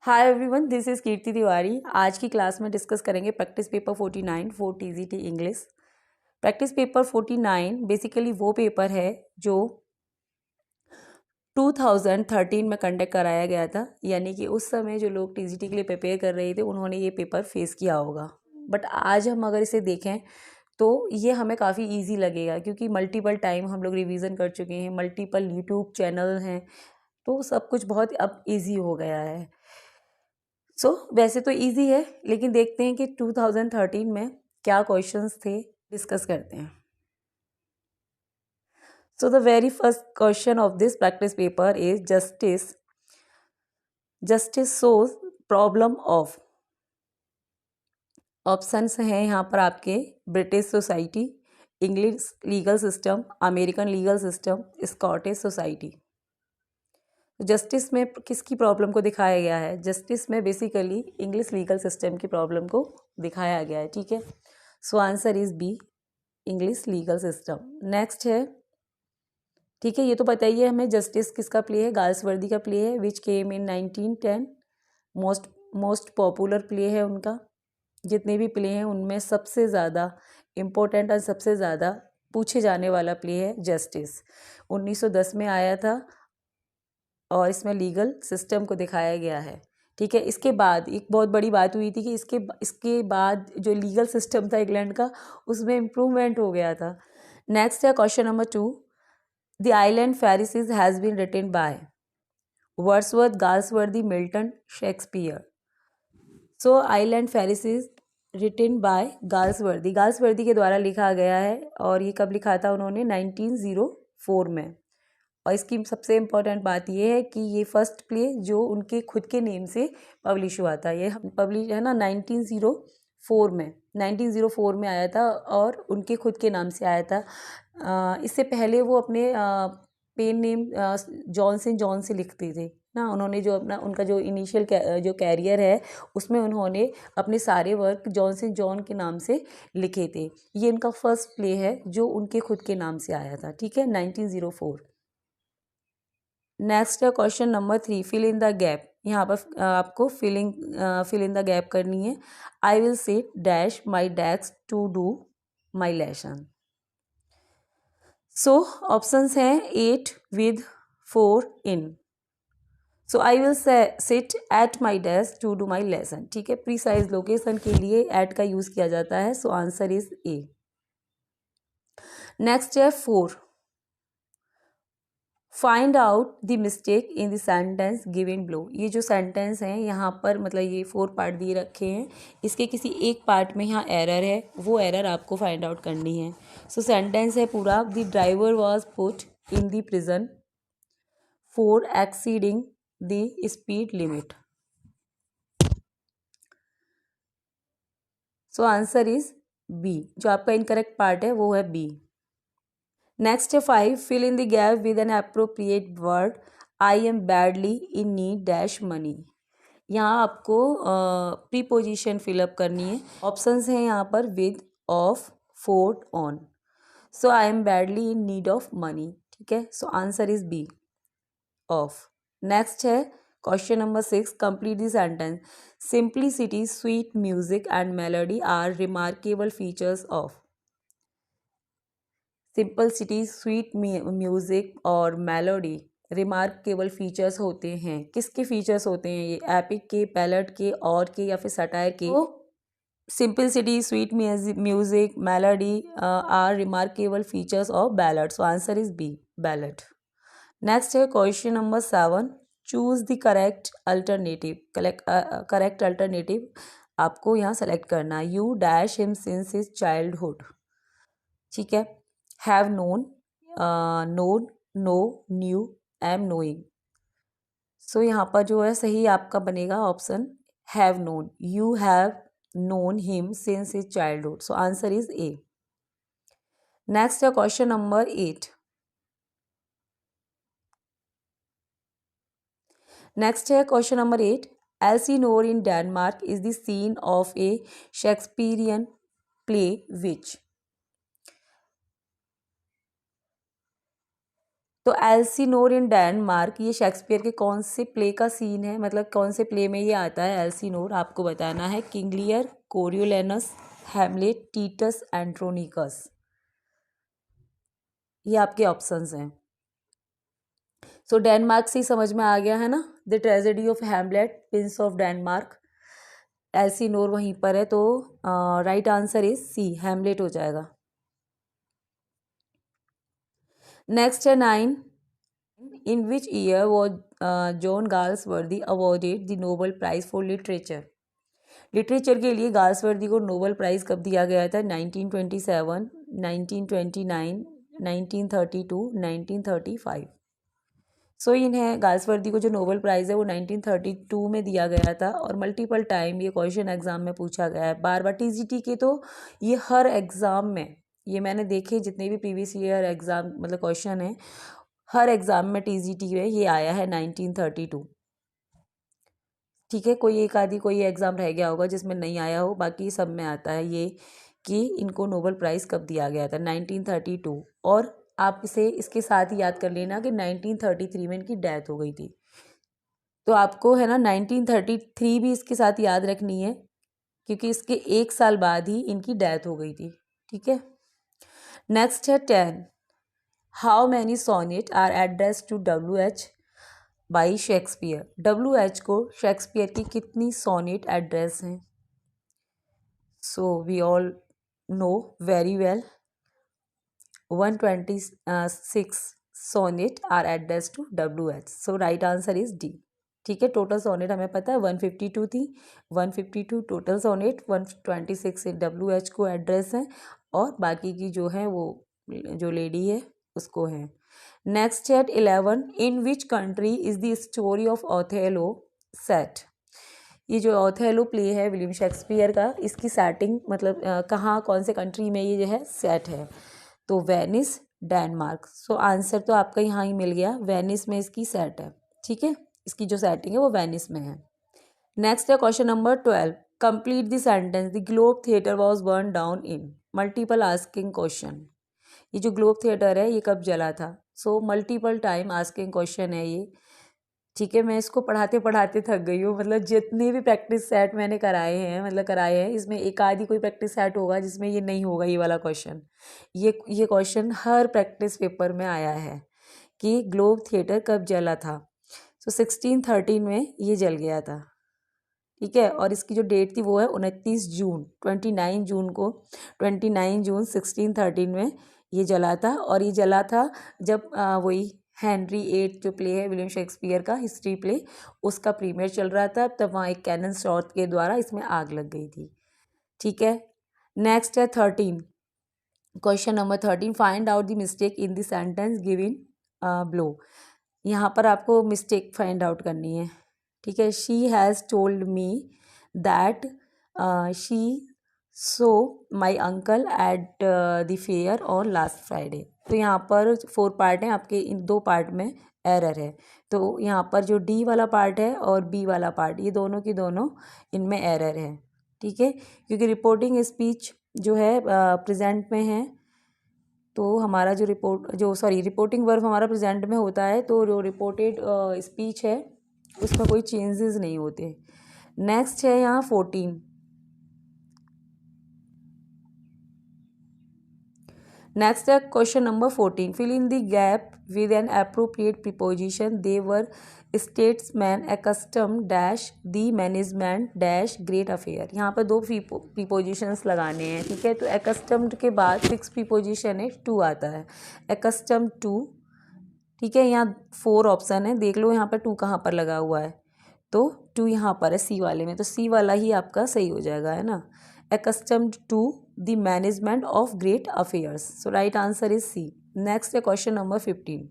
Hi everyone, this is कीर्ति तिवारी। आज की class में डिस्कस करेंगे practice paper 49 for TGT English. Practice paper 49 basically वो पेपर है जो 2013 में कंडक्ट कराया गया था, यानी कि उस समय जो लोग टीजीटी के लिए प्रिपेयर कर रहे थे उन्होंने ये पेपर फेस किया होगा। बट आज हम अगर इसे देखें तो ये हमें काफ़ी इजी लगेगा, क्योंकि मल्टीपल टाइम हम लोग रिवीजन कर चुके हैं, मल्टीपल यूट्यूब चैनल हैं, तो सब कुछ बहुत अब इजी हो गया है। वैसे तो इजी है, लेकिन देखते हैं कि 2013 में क्या क्वेश्चंस थे, डिस्कस करते हैं। The very first question of this practice paper is justice shows problem of. Options हैं यहाँ पर आपके: British society, English legal system, American legal system, Scottish society. Justice में किसकी प्रॉब्लम को दिखाया गया है? जस्टिस में बेसिकली इंग्लिश लीगल सिस्टम की प्रॉब्लम को दिखाया गया है। ठीक है, so answer is B, English legal system. Next है, ठीक है, ये तो बताइए हमें, जस्टिस किसका प्ले है? गाल्सवर्दी का प्ले है, विच केम इन 1910। मोस्ट पॉपुलर प्ले है उनका। जितने भी प्ले हैं उनमें सबसे ज़्यादा इम्पोर्टेंट और सबसे ज़्यादा पूछे जाने वाला प्ले है जस्टिस। 1910 में आया था और इसमें लीगल सिस्टम को दिखाया गया है। ठीक है, इसके बाद एक बहुत बड़ी बात हुई थी कि इसके बाद जो लीगल सिस्टम था इंग्लैंड का, उसमें इम्प्रूवमेंट हो गया था। नेक्स्ट है question number 2, the island Pharisees has been written by Wordsworth, Galsworthy, Milton, Shakespeare. So island Pharisees written by Galsworthy के द्वारा लिखा गया है, और ये कब लिखा था उन्होंने? 1904 में। और इसकी सबसे इम्पोर्टेंट बात ये है कि ये फर्स्ट प्ले जो उनके खुद के नेम से पब्लिश हुआ था, ये पब्लिश है ना 1904 में आया था, और उनके खुद के नाम से आया था। इससे पहले वो अपने पेन नेम जॉन से लिखते थे ना। उन्होंने जो अपना उनका जो इनिशियल जो कैरियर है उसमें उन्होंने अपने सारे वर्क जॉन के नाम से लिखे थे। ये उनका फर्स्ट प्ले है जो उनके खुद के नाम से आया था। ठीक है, 1904। नेक्स्ट है question number 3, fill in the gap. यहाँ पर आपको फिल इन द गैप करनी है। I will sit dash my desk to do my lesson. So options हैं 8 with 4 in. So I will sit at my desk to do my lesson. ठीक है, precise location के लिए eight का use किया जाता है। So answer is A. Next है 4, find out the mistake in the sentence given below. ये जो सेंटेंस हैं यहाँ पर, मतलब ये 4 पार्ट दिए रखे हैं, इसके किसी एक पार्ट में यहाँ एरर है, वो एरर आपको फाइंड आउट करनी है। सो सेंटेंस है पूरा: the driver was put in the prison for exceeding the speed limit. So answer is B. जो आपका इनकरेक्ट पार्ट है वो है बी। नेक्स्ट है 5, fill in the gap with an appropriate word. I am badly in need dash money. यहाँ आपको preposition fill up करनी है। ऑप्शंस हैं यहाँ पर: with, of, for, on. So I am badly in need of money. ठीक है, so answer is B, of. Next है question number 6, complete the sentence. Simplicity, sweet music and melody are remarkable features of. Simplicity, sweet music और melody remarkable features होते हैं। किसके features होते हैं ये? एपिक के, बैलेड के, और के, या फिर सटायर के? Simplicity, sweet music, melody are remarkable features of ballad. So answer is B, ballad. Next है question number 7, choose the correct alternative. Correct alternative आपको यहाँ सेलेक्ट करना है। You dash him since his childhood. ठीक है, have known, known, know, new, am knowing. So यहाँ पर जो है सही आपका बनेगा option have known. You have known him since his childhood. So answer is A. Next है क्वेश्चन नंबर 8। नेक्स्ट है question number 8, Elsinore in Denmark is the scene of a Shakespearean play which. तो Elsinore इन Denmark ये Shakespeare के कौन से play का scene है, मतलब कौन से प्ले में ये आता है एल्सीनोर, आपको बताना है। King Lear, Coriolanus, Hamlet, Titus, Andronicus, ये आपके ऑप्शंस हैं। सो डेनमार्क से ही समझ में आ गया है ना, the tragedy of Hamlet, prince of Denmark, Elsinore वहीं पर है, तो right answer is C, Hamlet हो जाएगा। नेक्स्ट है 9, in which year was John Galsworthy awarded the Nobel prize for literature. Literature के लिए गाल्सवर्दी को नोबेल प्राइज़ कब दिया गया था? 1927, 1929, 1932, 1935। सो इन्हें गाल्सवर्दी को जो नोबेल प्राइज़ है वो 1932 में दिया गया था, और मल्टीपल टाइम ये क्वेश्चन एग्जाम में पूछा गया है, बार बार। टीजीटी के तो ये हर एग्ज़ाम में, ये मैंने देखे जितने भी प्रीवियस ईयर एग्ज़ाम मतलब क्वेश्चन है, हर एग्ज़ाम में टीजीटी में ये आया है 1932। ठीक है, कोई एक आदि कोई एग्ज़ाम रह गया होगा जिसमें नहीं आया हो, बाकी सब में आता है ये कि इनको नोबेल प्राइज़ कब दिया गया था, 1932। और आप इसे इसके साथ ही याद कर लेना कि 1933 में इनकी डेथ हो गई थी, तो आपको है ना 1933 भी इसके साथ याद रखनी है, क्योंकि इसके एक साल बाद ही इनकी डेथ हो गई थी। ठीक है, नेक्स्ट है 10, how many sonnet are address to WH by Shakespeare. WH को शेक्सपियर की कितनी सोनेट एड्रेस हैं? So we all know very well, 126 sonnet are address to WH। So right answer is D. ठीक है, टोटल सोनेट हमें पता है 152 थी, 152 टोटल सोनेट, 126 WH को एड्रेस हैं, और बाकी की जो है वो जो लेडी है उसको है। नेक्स्ट है 11, in which country is the story of Othello set. ये जो ओथेलो प्ले है विलियम शेक्सपियर का, इसकी सेटिंग मतलब कहाँ कौन से कंट्री में ये जो है सेट है? तो वेनिस, डेनमार्क। सो आंसर तो आपका यहाँ ही मिल गया, वेनिस में इसकी सेट है। ठीक है, इसकी जो सेटिंग है वो वेनिस में है। नेक्स्ट है question number 12, complete the sentence, the globe theatre was burn down in. Multiple asking question. ये जो ग्लोब थिएटर है ये कब जला था? So multiple time asking question है ये। ठीक है, मैं इसको पढ़ाते पढ़ाते थक गई हूँ, मतलब जितने भी प्रैक्टिस सेट मैंने कराए हैं इसमें एक आधी कोई प्रैक्टिस सेट होगा जिसमें ये नहीं होगा, ये वाला क्वेश्चन। ये क्वेश्चन हर प्रैक्टिस पेपर में आया है कि ग्लोब थिएटर कब जला था। सो 1613 में ये जल गया था। ठीक है, और इसकी जो डेट थी वो है 29 जून, 29 जून को, 29 जून 1613 में ये जला था। और ये जला था जब वही हेनरी 8 जो प्ले है विलियम शेक्सपियर का हिस्ट्री प्ले, उसका प्रीमियर चल रहा था, तब वहाँ एक कैनन शॉट के द्वारा इसमें आग लग गई थी। ठीक है, नेक्स्ट है 13, question number 13, find out the mistake in the sentence given below. यहाँ पर आपको मिस्टेक फाइंड आउट करनी है। ठीक है, she has told me that she so my uncle at the fair on last Friday. तो यहाँ पर 4 पार्ट हैं आपके, इन 2 पार्ट में एरर है, तो यहाँ पर जो डी वाला पार्ट है और बी वाला पार्ट, ये दोनों की दोनों इनमें एरर है। ठीक है, क्योंकि रिपोर्टिंग स्पीच जो है प्रेजेंट में है, तो हमारा जो रिपोर्टिंग वर्ब हमारा प्रेजेंट में होता है, तो जो रिपोर्टेड स्पीच है उसमें कोई चेंजेस नहीं होते। नेक्स्ट है यहाँ 14, नेक्स्ट है question number 14, fill in the gap with an appropriate preposition, they were statesman accustom dash the management dash great affair. यहाँ पर 2 प्रीपोजिशंस लगाने हैं। ठीक है, तो एकस्टम्ड के बाद फिक्स प्रीपोजिशन है टू आता है, एकस्टम टू। ठीक है, यहाँ 4 ऑप्शन है, देख लो यहाँ पर 2 कहाँ पर लगा हुआ है, तो 2 यहाँ पर है सी वाले में, तो सी वाला ही आपका सही हो जाएगा, है ना, accustomed to the management of great affairs. So right answer is C. Next question number 15.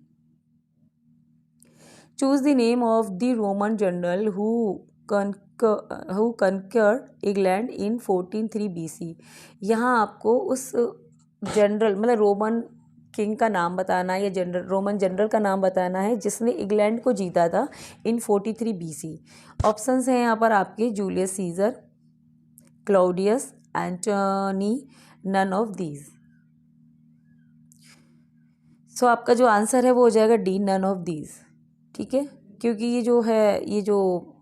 Choose the name of the Roman general who conquered England in 1403 BC. यहाँ आपको उस जनरल मतलब रोमन किंग का नाम बताना है, या रोमन जनरल का नाम बताना है जिसने इंग्लैंड को जीता था इन 43 BC। ऑप्शंस हैं यहाँ पर आपके, Julius Caesar, Claudius, Antony, none of these. So आपका जो आंसर है वो हो जाएगा डी, नन ऑफ दीज। ठीक है, क्योंकि ये जो है ये जो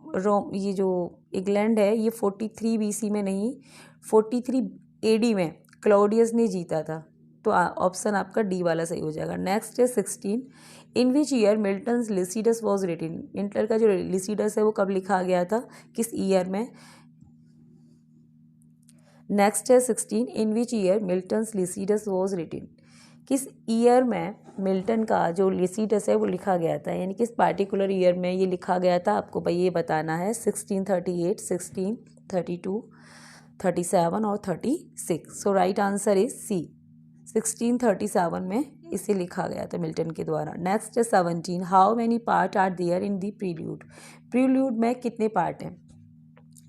इंग्लैंड है ये 43 BC में नहीं 43 AD में क्लॉडियस ने जीता था। तो ऑप्शन आपका डी वाला सही हो जाएगा। नेक्स्ट है 16, in which year Milton's Lycidas was written. Milton का जो लिसिडस है वो कब लिखा गया था, किस ईयर में। नेक्स्ट है 16, in which year Milton's Lycidas was written. किस ईयर में मिल्टन का जो लिसिडस है वो लिखा गया था, यानी किस पार्टिकुलर ईयर में ये लिखा गया था, आपको भाई ये बताना है। 1638, 1632, 37 और 36। सो राइट आंसर इज सी, 1637 में इसे लिखा गया था मिल्टन के द्वारा। नेक्स्ट है 17, how many part are there in the prelude. Prelude में कितने पार्ट हैं,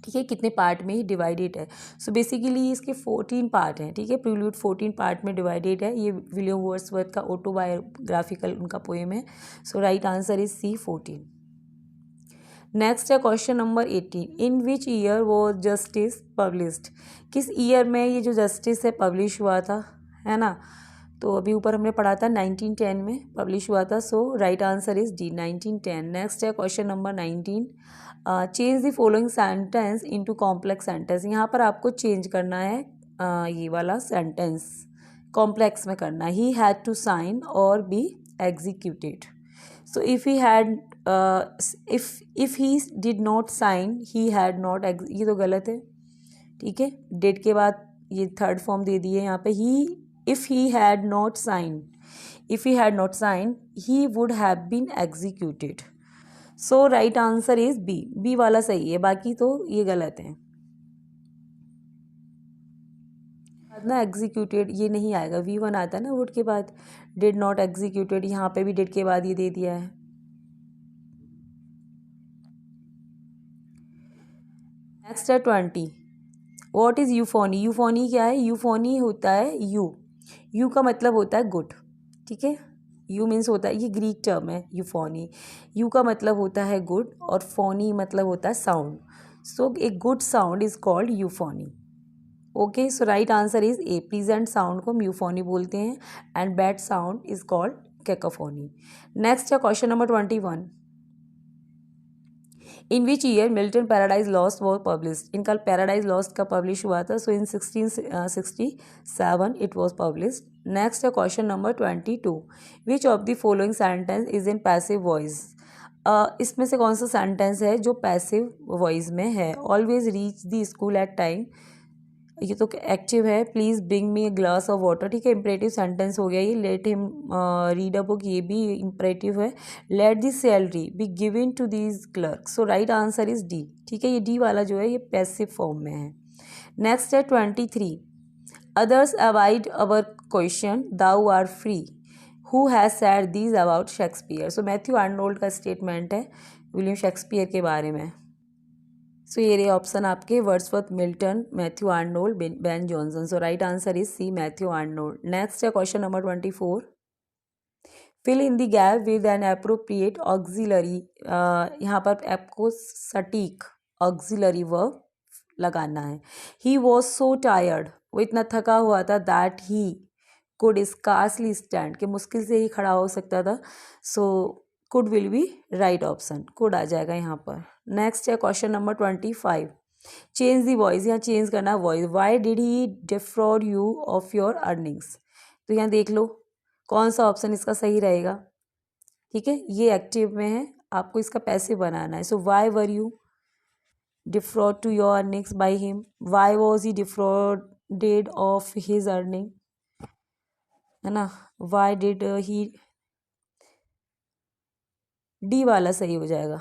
ठीक है, कितने पार्ट में ही डिवाइडेड है। सो बेसिकली इसके 14 पार्ट हैं। ठीक है, प्रील्यूड 14 पार्ट में डिवाइडेड है। ये विलियम वर्ड्सवर्थ का ऑटोबायोग्राफिकल उनका पोएम है। So right answer is C, 14। Next है question number 18, in which year was Justice published. किस ईयर में ये जो जस्टिस है पब्लिश हुआ था, है ना। तो अभी ऊपर हमने पढ़ा था 1910 में पब्लिश हुआ था। So right answer is D, 1910। Next है question number 19, change the following sentence into complex sentence. यहाँ पर आपको चेंज करना है ये वाला सेंटेंस कॉम्प्लेक्स में करना है। ही हैड टू साइन और be executed. So if he had if he did not sign he had not, ये तो गलत है। ठीक है, डिड के बाद ये थर्ड फॉर्म दे दिए यहाँ पे। He if he had not sign, if he had not sign he would have been executed. So right answer is B, B वाला सही है, बाकी तो ये गलत है ना। एग्जीक्यूटेड ये नहीं आएगा, V1 आता है ना वुड के बाद, डिड नॉट एग्जीक्यूटेड, यहाँ पे भी डिड के बाद ये दे दिया है। नेक्स्ट है 20, व्हाट इज यूफोनी। यूफोनी क्या है, यूफोनी होता है यू का मतलब होता है गुड। ठीक है, यू मीन्स होता है, ये ग्रीक टर्म है यूफोनी। यू का मतलब होता है गुड और फोनी मतलब होता है sound. So a good sound is called euphony. Okay, so right answer is A, pleasant sound को हम यूफोनी बोलते हैं and bad sound is called cacophony. Next है question number 21, in which year Milton Paradise Lost was published. इनका Paradise Lost का publish हुआ था। So in 1667 it was published. Next है question number 22, which of the following sentence is in passive voice. इसमें से कौन सा सेंटेंस है जो पैसिव वॉइस में है। Always reach the school at time, ये तो एक्टिव है। Please bring me a glass of water, ठीक है, इंपरेटिव सेंटेंस हो गया ये। Let him read a book, ये भी इंपरेटिव है। Let the salary be given to these clerk. So right answer is D. ठीक है, ये डी वाला जो है ये पैसिव फॉर्म में है। नेक्स्ट है 23, others avoid our question thou are free, who has said these about Shakespeare. So Matthew Arnold का स्टेटमेंट है विलियम शेक्सपियर के बारे में। सो ये रहे ऑप्शन आपके, Wordsworth, Milton, Matthew Arnold, Ben Jonson. So right answer is C, Matthew Arnold. Next है question number 24, fill in the gap with an appropriate auxiliary. यहाँ पर आपको सटीक ऑक्सिलरी वर्ब लगाना है। ही वॉज सो टायर्ड, वो इतना थका हुआ था, that he could scarcely stand, कि मुश्किल से ही खड़ा हो सकता था। So could will be right option, could आ जाएगा यहाँ पर। नेक्स्ट है question number 25, change the voice, यहाँ चेंज करना voice. Why did he defraud you of your earnings. तो यहाँ देख लो कौन सा ऑप्शन इसका सही रहेगा। ठीक है, ये एक्टिव में है, आपको इसका पैसिव बनाना है। So why were you defraud to your earnings by him, why was he defrauded of his earning, है ना। वाई डिड ही, डी वाला सही हो जाएगा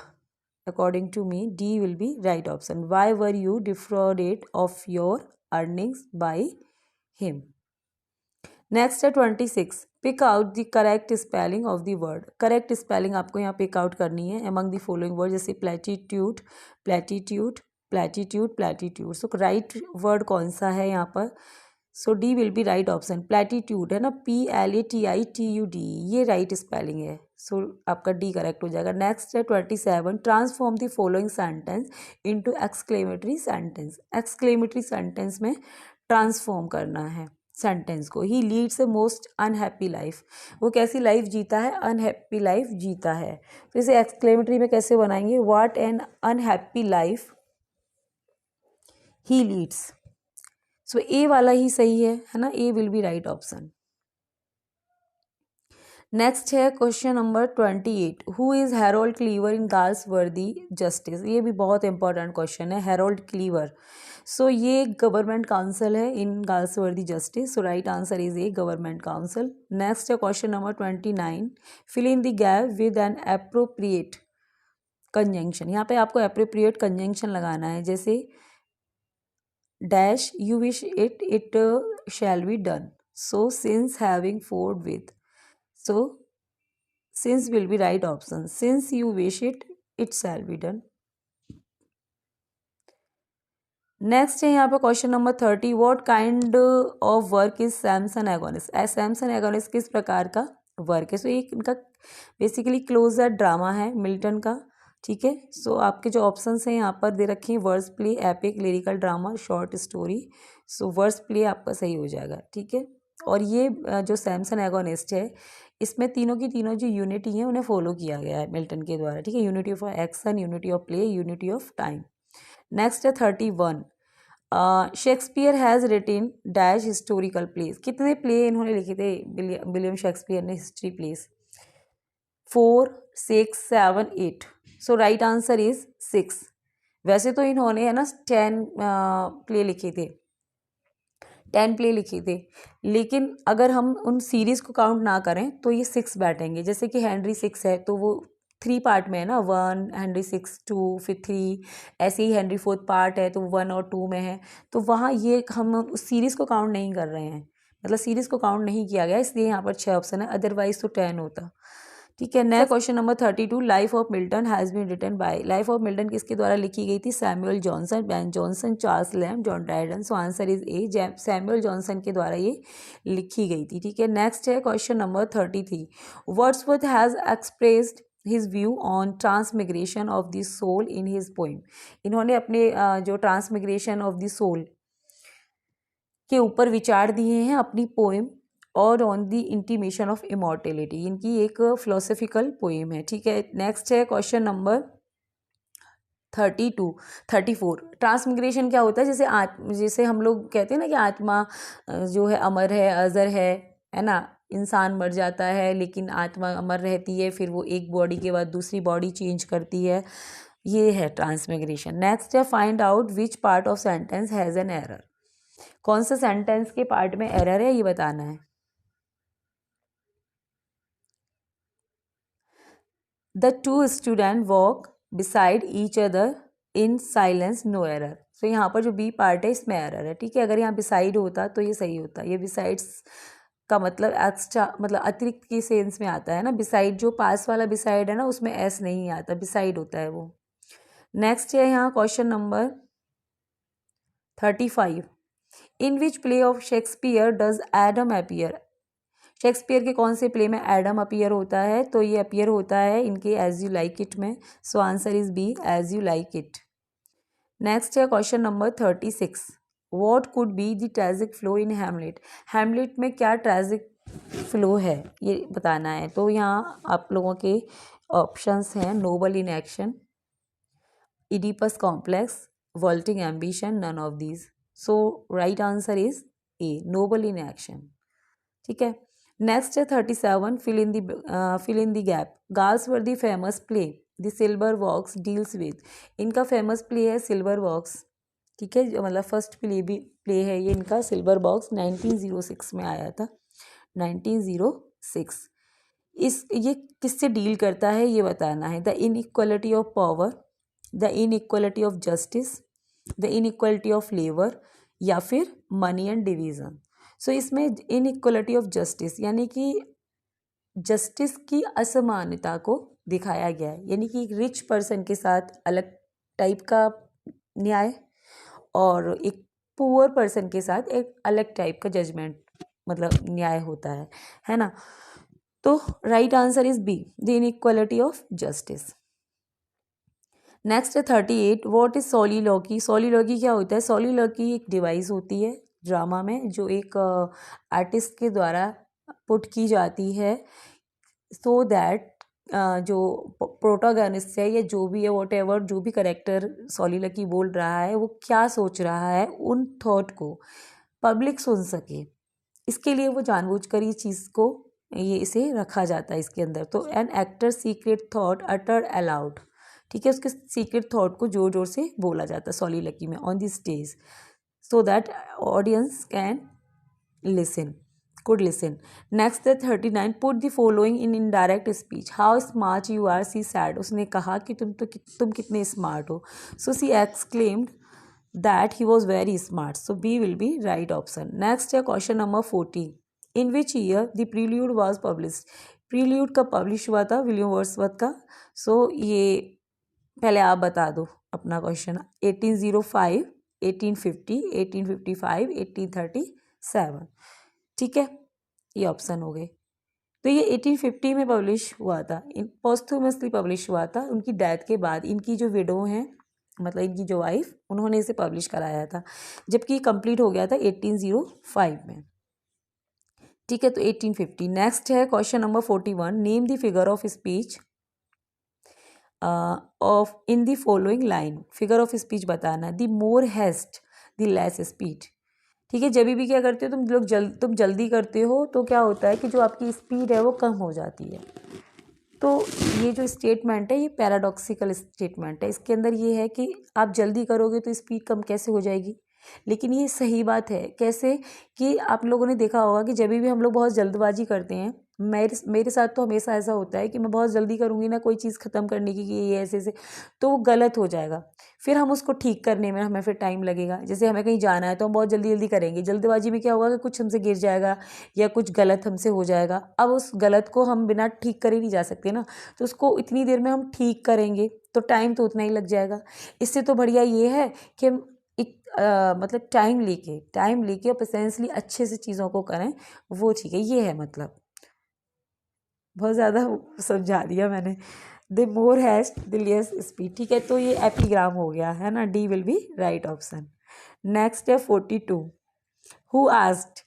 according to me, D will be right option. Why were you defrauded of your earnings by him. Next है 26, pick out the correct spelling of the word. Correct spelling आपको यहाँ pick out करनी है among the following word, जैसे प्लेटीट्यूड, प्लेटीट्यूड, प्लेटीट्यूड, प्लेटीट्यूड। सो right word कौन सा है यहाँ पर। So D will be right option, platitude है ना, PLATITUD, ये राइट स्पेलिंग है। सो आपका डी करेक्ट हो जाएगा। नेक्स्ट है 27, transform the following sentence into exclamatory sentence. Exclamatory sentence में ट्रांसफॉर्म करना है। सेंटेंस को, he leads a most unhappy life, वो कैसी लाइफ जीता है, अनहैप्पी लाइफ जीता है। तो इसे एक्सक्लेमेटरी में कैसे बनाएंगे, what an unhappy life he leads. So A वाला ही सही है ना, A will be right option. Next है question number 28, who is Harold Cleaver in Galsworthy Justice. ये भी बहुत इंपॉर्टेंट क्वेश्चन है, हैरोल्ड क्लीवर। सो ये गवर्नमेंट काउंसिल है in Galsworthy Justice, so right answer is A government counsel. Next है question number 29, fill in the gap with an appropriate conjunction. यहाँ पे आपको एप्रोप्रिएट कंजंक्शन लगाना है, जैसे dash you wish it, it shall be done, so since having food with, so since will be right option, since you wish it, it shall be done। Next है यहाँ पे question number 30, what kind of work is Samson agonist. Samson agonist किस प्रकार का work है। सो एक इनका basically closure drama है मिल्टन का, ठीक है। सो आपके जो ऑप्शंस हैं यहाँ पर दे रखे हैं, verse play, epic, lyrical drama, short story. So verse play आपका सही हो जाएगा, ठीक है। और ये जो सैमसन एगोनिस्ट है, इसमें तीनों की तीनों जो यूनिटी है उन्हें फॉलो किया गया है मिल्टन के द्वारा, ठीक है। Unity of action, unity of play, unity of time. Next है 31, Shakespeare has रिटिन dash historical place. कितने प्ले इन्होंने लिखे थे विलियम शेक्सपियर ने history place, 4, 6, 7, 8। So right answer is 6। वैसे तो इन्होंने है ना 10 प्ले लिखे थे, 10 प्ले लिखे थे, लेकिन अगर हम उन सीरीज़ को काउंट ना करें तो ये 6 बैठेंगे। जैसे कि हेनरी 6 है तो वो 3 पार्ट में है ना, 1, हेनरी 6, 2, फिर 3, ऐसे ही हेनरी 4th पार्ट है तो 1 और 2 में है, तो वहाँ ये हम उस सीरीज़ को काउंट नहीं कर रहे हैं, मतलब सीरीज़ को काउंट नहीं किया गया, इसलिए यहाँ पर 6 ऑप्शन है, अदरवाइज तो 10 होता, ठीक है। Next question number 32, life of Milton has been written by. Life of Milton किसके द्वारा लिखी गई थी, Samuel Johnson, Ben Johnson, Charles Lamb, John Dryden. So answer is A, Samuel Johnson के द्वारा ये लिखी गई थी, ठीक है। नेक्स्ट है question number 33, Wordsworth has expressed his view on transmigration of the soul in his poem. इन्होंने अपने जो ट्रांसमिग्रेशन ऑफ द सोल के ऊपर विचार दिए हैं अपनी पोइम, और on the intimation of immortality, इनकी एक फिलोसफिकल पोएम है, ठीक है। नेक्स्ट है क्वेश्चन नंबर 34, ट्रांसमिग्रेशन क्या होता है, जैसे हम लोग कहते हैं ना कि आत्मा जो है अमर है, अजर है ना, इंसान मर जाता है लेकिन आत्मा अमर रहती है, फिर वो एक बॉडी के बाद दूसरी बॉडी चेंज करती है, ये है ट्रांसमिग्रेशन। नेक्स्ट है find out which part of sentence has an error. कौन सा सेंटेंस के पार्ट में एरर है ये बताना है। The two students walk beside each other in silence, no error। तो यहाँ पर जो बी पार्ट है इसमें एरर है, ठीक है। अगर यहाँ बिसाइड होता तो ये सही होता, ये बिसाइड्स का मतलब एक्स्ट्रा, मतलब अतिरिक्त की सेंस में आता है ना। बिसाइड जो पास वाला बिसाइड है ना उसमें एस नहीं आता, बिसाइड होता है वो। नेक्स्ट है यहाँ question number 35, in which play of Shakespeare does Adam appear. Shakespeare के कौन से प्ले में एडम अपीयर होता है, तो ये अपीयर होता है इनके एज यू लाइक इट में। So answer is B, as you like it. Next है question number 36, what could be the tragic flaw in Hamlet. Hamlet में क्या ट्रेजिक फ्लो है ये बताना है। तो यहाँ आप लोगों के ऑप्शंस हैं, noble in action, Oedipus complex, vaulting ambition, none of these. So right answer is A, noble in action, ठीक है। नेक्स्ट है 37, fill in the gap. Galsworthy famous play the Silver Box deals with. इनका famous play है Silver Box, ठीक है, जो मतलब first play है ये इनका सिल्वर बॉक्स, 1906 में आया था, 1906। ये किससे डील करता है ये बताना है। The inequality of power, the inequality of justice, the inequality of labour, या फिर मनी एंड डिवीज़न। सो इसमें इनइक्वालिटी ऑफ जस्टिस यानी कि जस्टिस की असमानता को दिखाया गया है, यानी कि एक रिच पर्सन के साथ अलग टाइप का न्याय और एक पुअर पर्सन के साथ एक अलग टाइप का जजमेंट, मतलब न्याय होता है ना। तो right answer is B, the inequality of justice. Next है 38, व्हाट इज सोलिलॉकी। सोलिलॉकी क्या होता है, सोलिलॉकी एक डिवाइस होती है ड्रामा में जो एक आर्टिस्ट के द्वारा पुट की जाती है, सो दैट जो प्रोटागनिस्ट है या जो भी है वॉट एवर जो भी करेक्टर सोलिलकी बोल रहा है वो क्या सोच रहा है उन थॉट को पब्लिक सुन सके, इसके लिए वो जानबूझकर ये चीज़ को ये इसे रखा जाता है इसके अंदर। तो an actor secret thought uttered allowed, ठीक है, उसके सीक्रेट थॉट को जोर जोर से बोला जाता है सोलिलकी में on the stage, so that audience can listen, could listen. Next the 39, put the following in indirect speech. How smart you are, she said. उसने कहा कि तुम कितने स्मार्ट हो. So she exclaimed that he was very smart. So B will be right option. Next है question number 40. In which year the Prelude was published? Prelude कब publish हुआ था? विलियम वर्ड्सवर्थ का. So ये पहले आप बता दो अपना क्वेश्चन. 1805, 1850, 1855, 1837. ठीक है, ये ऑप्शन हो गए. तो ये 1850 में पब्लिश हुआ था, इन पोस्टह्यूमसली पब्लिश हुआ था. उनकी डेथ के बाद इनकी जो विडो हैं, मतलब इनकी जो वाइफ, उन्होंने इसे पब्लिश कराया था, जबकि कंप्लीट हो गया था 1805 में. ठीक है, तो 1850. नेक्स्ट है question number 41. Name the figure of speech of in the following line. Figure of speech बताना. The more haste the less speed. ठीक है, जब भी क्या करते हो तुम लोग तुम जल्दी करते हो तो क्या होता है कि जो आपकी स्पीड है वो कम हो जाती है. तो ये जो स्टेटमेंट है ये पैराडॉक्सिकल स्टेटमेंट है. इसके अंदर ये है कि आप जल्दी करोगे तो स्पीड कम कैसे हो जाएगी, लेकिन ये सही बात है. कैसे कि आप लोगों ने देखा होगा कि जब भी हम लोग बहुत जल्दबाजी करते हैं, मेरे साथ तो हमेशा ऐसा होता है कि मैं बहुत जल्दी करूँगी ना कोई चीज़ ख़त्म करने की कि ये ऐसे ऐसे, तो वो गलत हो जाएगा. फिर हम उसको ठीक करने में हमें फिर टाइम लगेगा. जैसे हमें कहीं जाना है तो हम बहुत जल्दी जल्दी करेंगे. जल्दबाजी में क्या होगा कि कुछ हमसे गिर जाएगा या कुछ गलत हमसे हो जाएगा. अब उस गलत को हम बिना ठीक करे नहीं जा सकते ना, तो उसको इतनी देर में हम ठीक करेंगे तो टाइम तो उतना ही लग जाएगा. इससे तो बढ़िया ये है कि हम एक मतलब टाइम लेके और पेशेंसली अच्छे से चीज़ों को करें, वो ठीक है. ये है मतलब, बहुत ज़्यादा समझा दिया मैंने. The more heist the less speed. ठीक है, तो ये एपिग्राम हो गया है ना. D will be right option. Next है 42. Who asked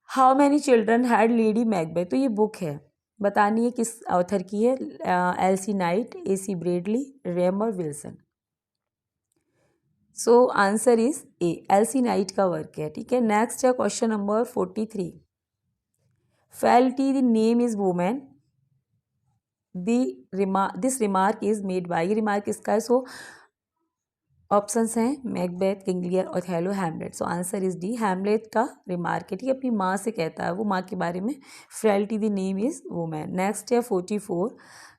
how many children had lady Macbeth. तो ये बुक है, बतानी है किस ऑथर की है. L C. Knight, A C. Bradley, Raymer Wilson. So answer is A, L C. Knight का वर्क है. ठीक है, नेक्स्ट है question number 43. Frailty the name is women. This remark is made by. ये रिमार्क किसका है? सो ऑप्शंस हैं Macbeth, King Lear, Othello, Hamlet. So answer is D, Hamlet का रिमार्क है. ठीक है, अपनी माँ से कहता है वो माँ के बारे में. Frailty the name is women. Next है 44.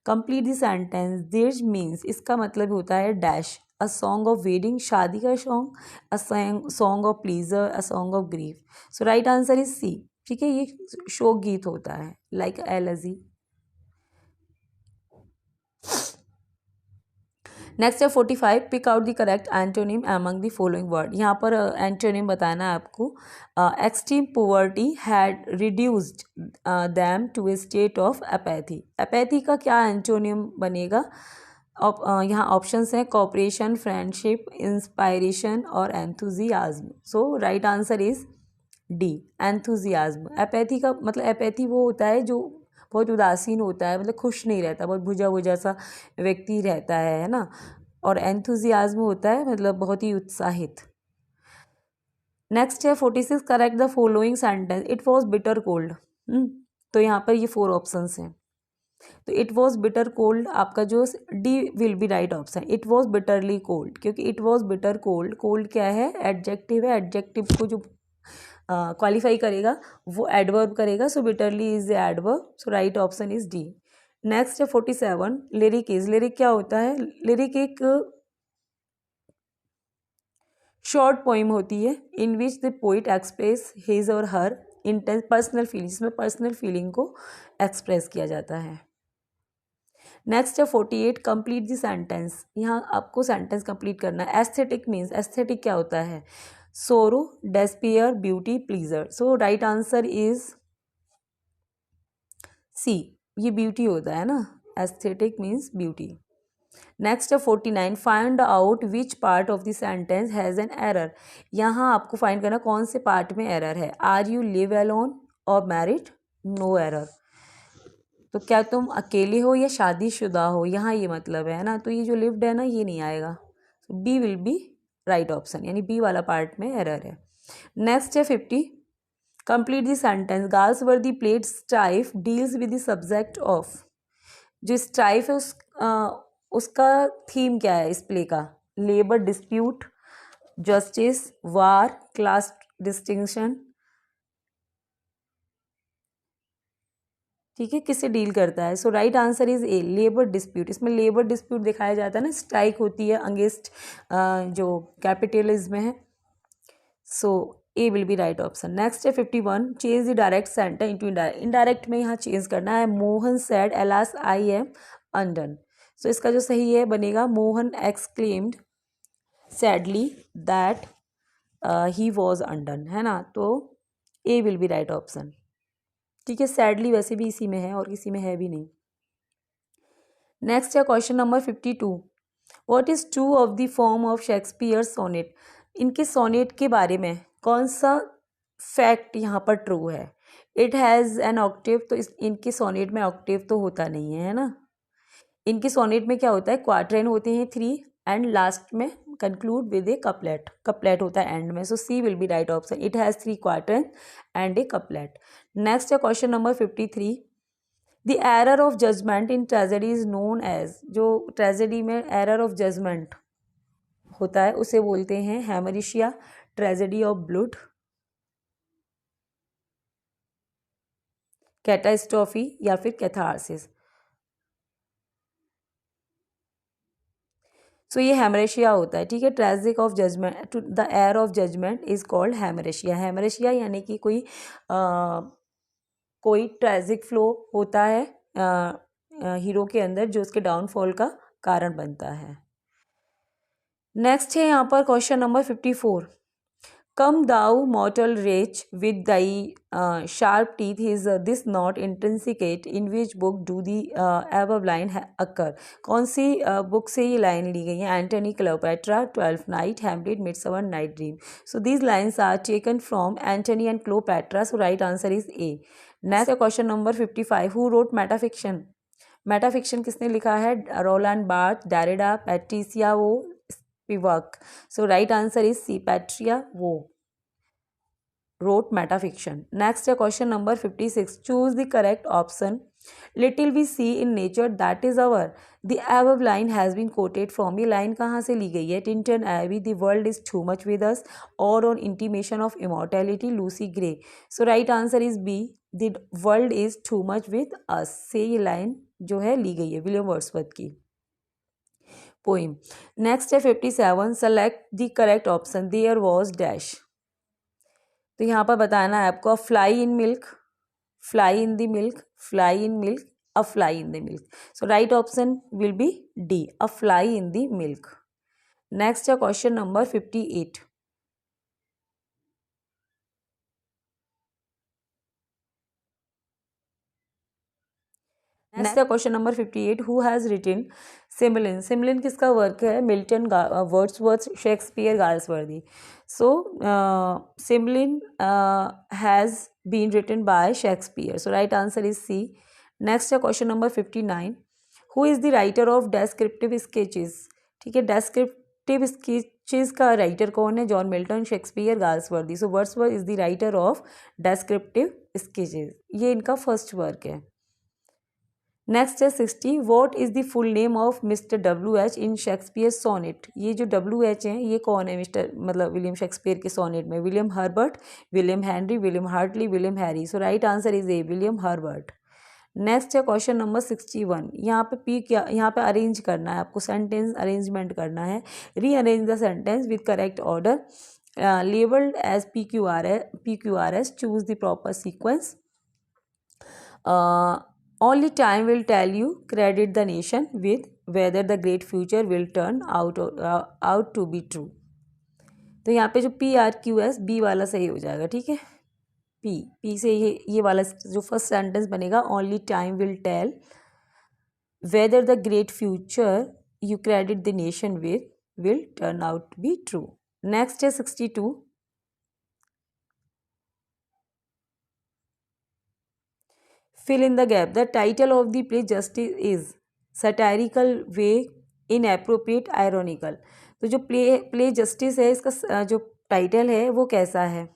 Complete the sentence. This means, इसका मतलब होता है dash. A song of wedding, शादी का song. A song of pleasure, a song of grief. So right answer is C. ठीक है, ये शोक गीत होता है, लाइक एलजी. नेक्स्ट है 45. Pick out the correct antonym among the following word. यहाँ पर एंटोनिम बताना है आपको. Extreme poverty had reduced them to a state of apathy. Apathy का क्या एंटोनिम बनेगा? यहाँ ऑप्शंस हैं कोऑपरेशन, फ्रेंडशिप, इंस्पायरेशन और enthusiasm. So right answer is D, enthusiasm. Apathy का मतलब, एपैथी वो होता है जो बहुत उदासीन होता है, मतलब खुश नहीं रहता, बहुत बुझा बुझा सा व्यक्ति रहता है ना. और एंथुजियाज्म होता है मतलब बहुत ही उत्साहित. नेक्स्ट है 46. Correct the following sentence. It was bitter cold. तो यहाँ पर ये 4 ऑप्शंस हैं. तो इट वॉज बिटर कोल्ड आपका जो D will be right option. It was bitterly cold, क्योंकि it was bitter cold. Cold क्या है? एडजेक्टिव है. एडजेक्टिव को जो क्वालिफाई करेगा वो एडवर्ब करेगा. So bitterly is the adverb. So right option is D. Next है 47. Lyric is. लिरिक क्या होता है? लिरिक एक शॉर्ट पोइम होती है in which the poet express his or her intense personal feeling. इसमें पर्सनल फीलिंग को एक्सप्रेस किया जाता है. नेक्स्ट है 48. Complete the sentence. यहाँ आपको सेंटेंस कंप्लीट करना है. एस्थेटिक मीन्स, एस्थेटिक क्या होता है? Sorrow, despair, beauty, pleasure. So right answer is C, ये ब्यूटी होता है ना. Aesthetic means beauty. नेक्स्ट है 49, find out which part of the sentence has an error. यहाँ आपको फाइंड करना कौन से पार्ट में एरर है। आर यू लिव अलोन और मैरिड, नो एरर। तो क्या तुम अकेले हो या शादीशुदा हो, यहाँ ये मतलब है ना, तो ये जो लिव्ड है ना ये नहीं आएगा। B will be right option, यानी बी वाला पार्ट में एरर है। नेक्स्ट है 50, complete the sentence Galsworthy's play Strife deals with the subject of. जो स्ट्राइफ है उसका थीम क्या है इस प्ले का। Labour dispute, Justice, war, class distinction. ठीक है, किससे डील करता है। So right answer is A, labour dispute. इसमें लेबर डिस्प्यूट दिखाया जाता है ना, स्ट्राइक होती है अगेंस्ट जो कैपिटलिज्म है। So A will be right option. Next है 51, change the direct sentence into indirect. Indirect में यहाँ चेंज करना है। Mohan said alas I am undone. सो इसका जो सही है बनेगा Mohan exclaimed sadly that he was undone, है ना। तो A will be right option. ठीक है, सैडली वैसे भी इसी में है और किसी में है भी नहीं। नेक्स्ट है question number 52, what is true of the form of Shakespeare sonnet. इनके सोनेट के बारे में कौन सा फैक्ट यहाँ पर ट्रू है। इट हैज़ एन ऑक्टेव, तो इनके सोनेट में ऑक्टेव तो होता नहीं है ना। इनके सोनेट में क्या होता है, क्वार्ट्रेन होते हैं 3 एंड लास्ट में conclude with a couplet. Couplet होता है एंड में। So C will be right option, it has 3 quatrain and a couplet. Next है question number 53, the error of judgement in tragedy is known as. जो tragedy में error of judgement होता है उसे बोलते हैं hamartia, tragedy of blood, catastrophe या फिर कैथारसिस। सो ये हेमरेशिया होता है। ठीक है, tragic of judgement, the error of judgement is called hamartia. Hamartia यानी कि कोई ट्रेजिक फ्लो होता है हीरो के अंदर जो उसके डाउनफॉल का कारण बनता है। नेक्स्ट है यहाँ पर question number 54, come thou mortal wretch with thy sharp teeth is this not intrinsicate in which book do the above line occur. कौन सी बुक से ये लाइन ली गई है। Antony, Cleopatra, 12th Night, Hamlet, Midsummer Night Dream. So these lines are taken from Antony and Cleopatra. So right answer is A. Next question number 55, who wrote metafiction. Metafiction किसने लिखा है। Rowland birth, Derrida, Patricia Waugh, Spivak. So right answer is C, Patricia Waugh wrote metafiction. Next है question number 56, choose the correct option. Little we see in nature that is our. The above line has been quoted from. ये line कहाँ से ली गई है। Tintin Abbey, the world is too much with us, or on intimation of immortality, Lucy Gray. So right answer is B, the world is too much with us से ये line जो है ली गई है विलियम वर्ड्सवर्थ की poem. Next है 57, select the correct option, there was dash. तो यहाँ पर बताना है आपको, fly in milk, fly in the milk, fly in milk, a fly in the milk. So right option will be D, a fly in the milk. Next है question number 58, नेक्स्ट है question number 58, who has written Cymbeline. Cymbeline किसका work है। Milton, Wordsworth, Shakespeare, Galsworthy. So Cymbeline has been written by Shakespeare. So right answer is C. Next है question number 59, who is the writer of Descriptive Sketches. ठीक है, Descriptive Sketches का writer कौन है। John Milton, Shakespeare, Galsworthy. So Wordsworth is the writer of Descriptive Sketches, ये इनका first work है। Next है 60, what is the full name of mister WH in Shakespeare sonnet. ये जो WH हैं ये कौन है मिस्टर मतलब विलियम शेक्सपियर के सोनेट में। William Herbert, William Henry, William Hartley, William Harry. So right answer is A, William Herbert. Next है क्वेश्चन नंबर 61, यहाँ पे पी क्या, यहाँ पे अरेंज करना है आपको, सेंटेंस अरेंजमेंट करना है। Rearrange the sentence with correct order, labelled as PQRS, choose the proper sequence. Only time will tell you, credit the nation with whether the great future will turn out to be true. तो यहाँ पे जो PRQS B वाला सही हो जाएगा। ठीक है, P से ये वाला जो फर्स्ट सेंटेंस बनेगा, only time will tell whether the great future you credit the nation with will turn out to be true. Next है 62. Fill in the gap. The title of the play Justice is satirical way, inappropriate, ironical. तो जो play justice है इसका जो title है वो कैसा है,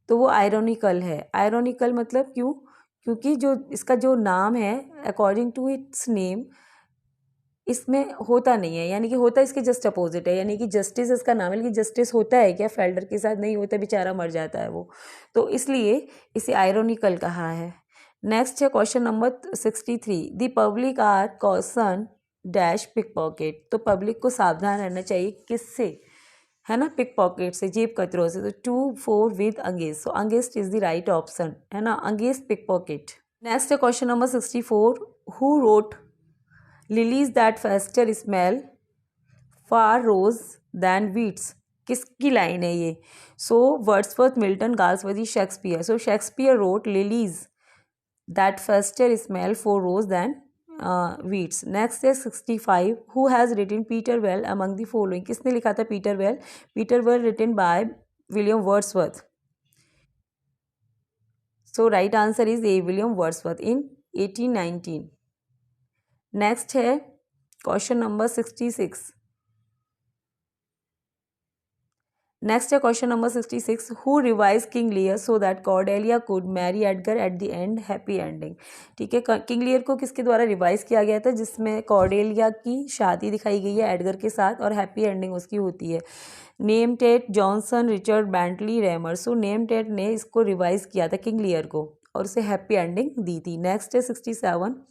तो वो आयरोनिकल है. आयरोनिकल मतलब क्यों, क्योंकि जो इसका जो नाम है अकॉर्डिंग टू इट्स नेम इसमें होता नहीं है, यानी कि होता इसके जस्ट अपोजिट है. यानी कि जस्टिस इसका नाम है, लेकिन जस्टिस होता है क्या, फेल्डर के साथ नहीं होता, बेचारा मर जाता है वो, तो इसलिए इसे आयरोनिकल कहा है. नेक्स्ट है question number 63. The public are caution dash pick pocket. तो पब्लिक को सावधान रहना चाहिए किससे, है ना, पिक पॉकेट से, जेब कतरों से. तो 2 4 with against. So against is the right option, है ना, अंगेस्ट पिक पॉकेट. नेक्स्ट है question number 64. Who wrote lilies that fester smell far worse than weeds. किसकी लाइन है ये, सो Wordsworth, Milton, Galsworthy, Shakespeare. So Shakespeare wrote lilies that fester smell for worse than weeds. Next है 65. Who has written Peter Bell among the following. किसने लिखा था Peter Bell. Peter well written by William Wordsworth. So right answer is A, William Wordsworth in 1819. Next है question number 66. Next है question number 66. Who revise King Lear so that Cordelia could marry Edgar at the end, happy ending. ठीक है, King लियर को किसके द्वारा revise किया गया था, जिसमें कॉर्डेलिया की शादी दिखाई गई है एडगर के साथ और हैप्पी एंडिंग उसकी होती है. Nahum Tate, Johnson, Richard Bentley, Rymer. So Nahum Tate ने इसको रिवाइज किया था किंग लियर को और उसे हैप्पी एंडिंग दी थी. नेक्स्ट है 67.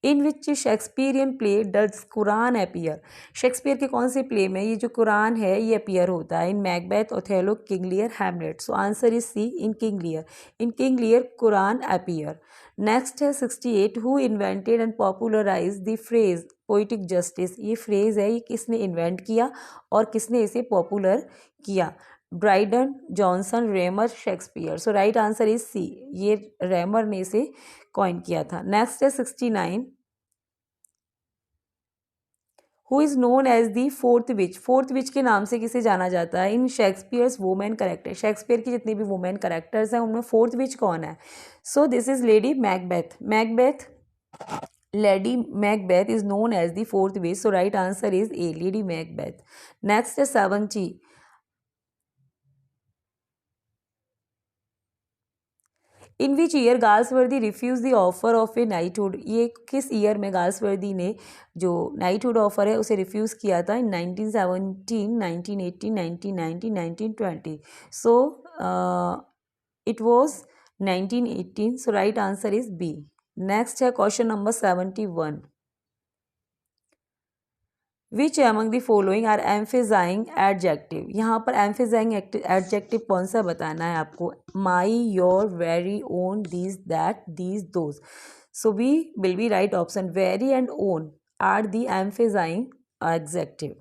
In which Shakespearean play does Curan appear. Shakespeare के कौन से प्ले में ये जो कुरान है ये अपीयर होता है. In Macbeth, Othello, King Lear, Hamlet. So answer is C, in King Lear. In King Lear Curan appear. Next है 68. Who invented and popularise the phrase poetic justice. ये फ्रेज है, ये किसने इन्वेंट किया और किसने इसे पॉपुलर किया. Dryden, Johnson, Rymer, Shakespeare. So right answer is C, ये रेमर ने इसे कॉइन किया था. नेक्स्ट है 69. Who is known as the fourth witch. Fourth witch के नाम से किसे जाना जाता है in Shakespeare's women character. Shakespeare की जितनी भी वुमेन करेक्टर्स हैं उनमें फोर्थ विच कौन है. So this is lady Macbeth. Macbeth, lady Macbeth is known as the fourth witch. So right answer is A, lady Macbeth. Next है 70. In which year Galsworthy refuse the offer of a knighthood. ये किस year में Galsworthy ने जो knighthood offer है उसे refuse किया था. In 1917, 1918, 1919, 1920. So it was 1918. So right answer is B. Next है question number 71. Which among the following are emphasizing adjective. यहाँ पर एम्फेसाइंग एडजेक्टिव कौन सा बताना है आपको. My, your, very, own, these, that, these, those. So B will be right option. Very and own are the emphasizing adjective.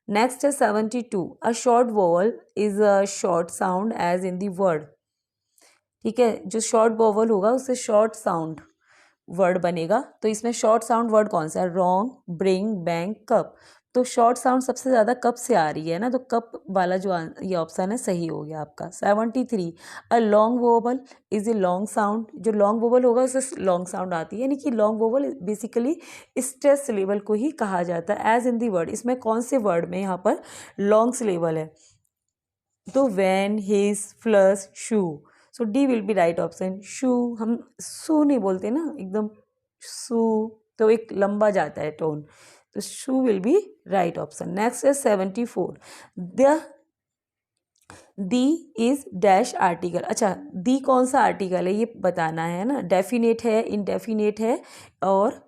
Next है 72. A short vowel is a short sound as in the word. ठीक है, जो short vowel होगा उससे short sound word बनेगा. तो इसमें short sound word कौन सा है. Wrong, bring, bank, cup. तो शॉर्ट साउंड सबसे ज़्यादा कप से आ रही है ना, तो कप वाला जो ये ऑप्शन है सही हो गया आपका. 73. A long vowel is a long sound. जो लॉन्ग वोवल होगा उससे लॉन्ग साउंड आती है, यानी कि long vowel basically stress syllable को ही कहा जाता है एज इन दी वर्ड. इसमें कौन से वर्ड में यहाँ पर लॉन्ग सिलेबल है, तो van, his, flush, shoe. So D will be right option. Shoe, हम सू नहीं बोलते ना एकदम सू, तो एक लंबा जाता है टोन, तो shoe will be right option. Next है 74. The the is dash article. अच्छा, दी कौन सा आर्टिकल है ये बताना है ना. डेफिनेट है, इनडेफिनेट है और